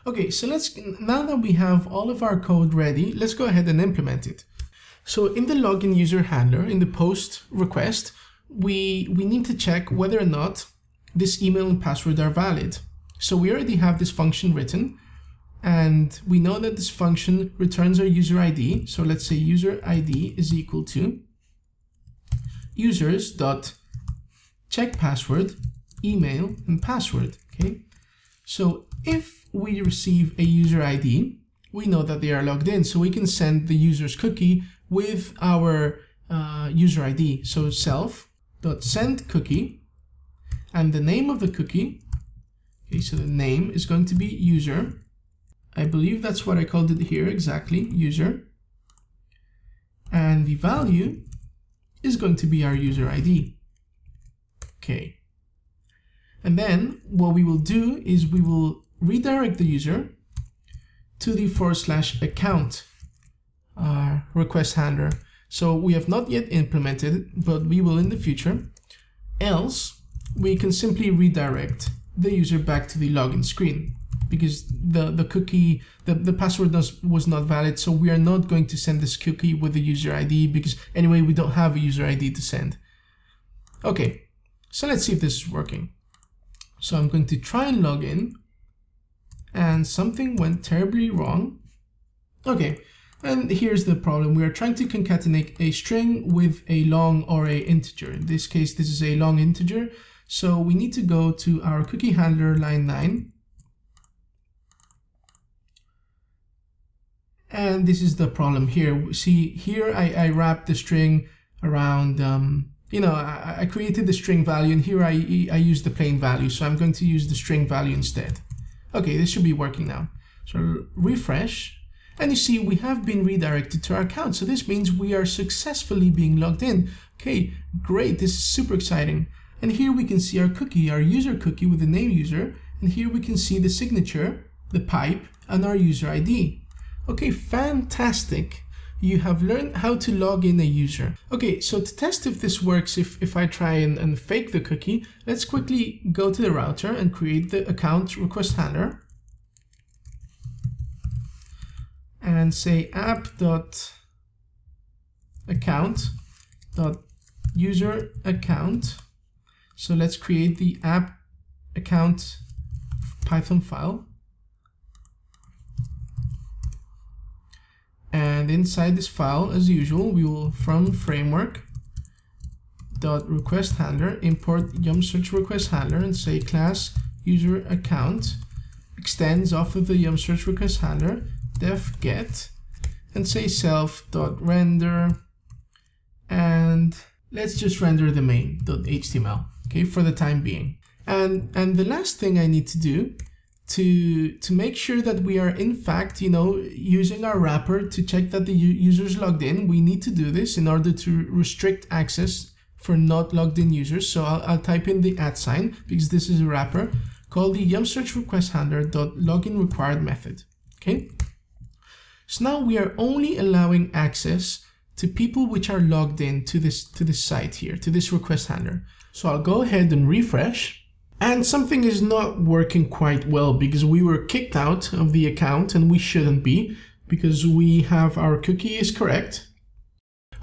Okay, so now that we have all of our code ready, let's go ahead and implement it. So in the login user handler, in the post request, we need to check whether or not this email and password are valid. So we already have this function written, and we know that this function returns our user ID. So let's say user ID is equal to users.checkPassword, email, and password. Okay, so if we receive a user ID, we know that they are logged in, so we can send the user's cookie with our user ID. So self.sendCookie, and the name of the cookie, okay, so the name is going to be user. I believe that's what I called it here, exactly, user. And the value is going to be our user ID. Okay. And then what we will do is we will redirect the user to the /account request handler. So we have not yet implemented it, but we will in the future. Else, we can simply redirect the user back to the login screen, because the cookie, the password was not valid, so we are not going to send this cookie with the user ID, because anyway, we don't have a user ID to send. Okay, so let's see if this is working. So I'm going to try and log in, and something went terribly wrong. Okay, and here's the problem. We are trying to concatenate a string with a long or a integer. In this case, this is a long integer. So we need to go to our cookie handler line 9. And this is the problem here. See, here I wrapped the string around, I created the string value, and here I used the plain value. So I'm going to use the string value instead. Okay, this should be working now. So refresh, and you see we have been redirected to our account. So this means we are successfully being logged in. Okay, great, this is super exciting. And here we can see our cookie, our user cookie with the name user, and here we can see the signature, the pipe, and our user ID. Okay, fantastic. You have learned how to log in a user. Okay, so to test if this works, if I try and fake the cookie, let's quickly go to the router and create the account request handler. And say app.account.user_account. So let's create the app account Python file. And inside this file, as usual, we will from framework.requestHandler import yum search request handler and say class user account extends off of the yum search request handler def get, and say self.render, and let's just render the main.html, okay, for the time being. And the last thing I need to do to make sure that we are in fact, using our wrapper to check that the user is logged in, we need to do this in order to restrict access for not logged in users. So I'll type in the @ sign, because this is a wrapper, called the yum search request handler.login required method. Okay. So now we are only allowing access to people which are logged in to this site here, to this request handler. So I'll go ahead and refresh. And something is not working quite well, because we were kicked out of the account, and we shouldn't be, because we have our cookie is correct.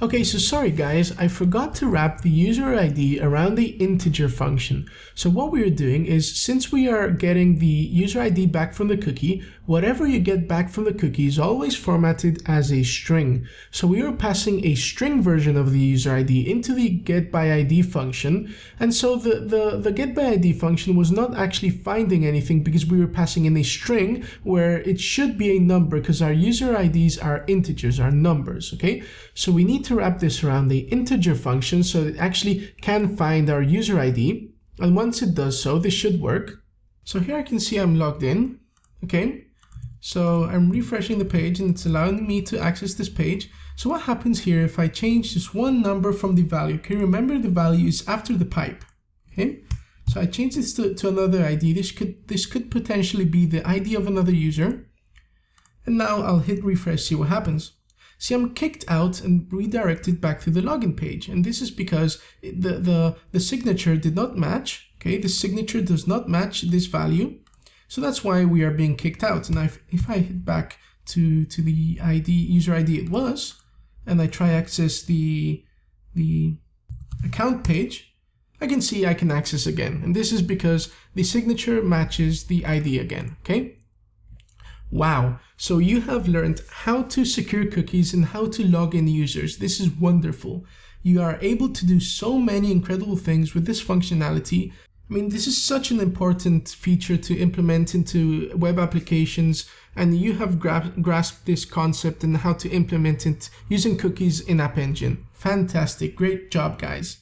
Okay, so sorry guys, I forgot to wrap the user ID around the integer function. So what we are doing is, since we are getting the user ID back from the cookie, whatever you get back from the cookie is always formatted as a string. So we are passing a string version of the user ID into the getById function. And so the getById function was not actually finding anything, because we were passing in a string where it should be a number, because our user IDs are integers, are numbers, okay? So we need to wrap this around the integer function so it actually can find our user ID. And once it does so, this should work. So here I can see I'm logged in. Okay, so I'm refreshing the page and it's allowing me to access this page. So what happens here if I change just one number from the value? Okay, remember the value is after the pipe. Okay, so I change this to another ID. This could potentially be the ID of another user. And now I'll hit refresh, see what happens. See, I'm kicked out and redirected back to the login page. And this is because the signature did not match. Okay, the signature does not match this value. So that's why we are being kicked out. And if I hit back to the user ID it was, and I try access the account page, I can see I can access again. And this is because the signature matches the ID again, okay? Wow, so you have learned how to secure cookies and how to log in users. This is wonderful. You are able to do so many incredible things with this functionality. I mean, this is such an important feature to implement into web applications, and you have grasped this concept and how to implement it using cookies in App Engine. Fantastic, great job, guys.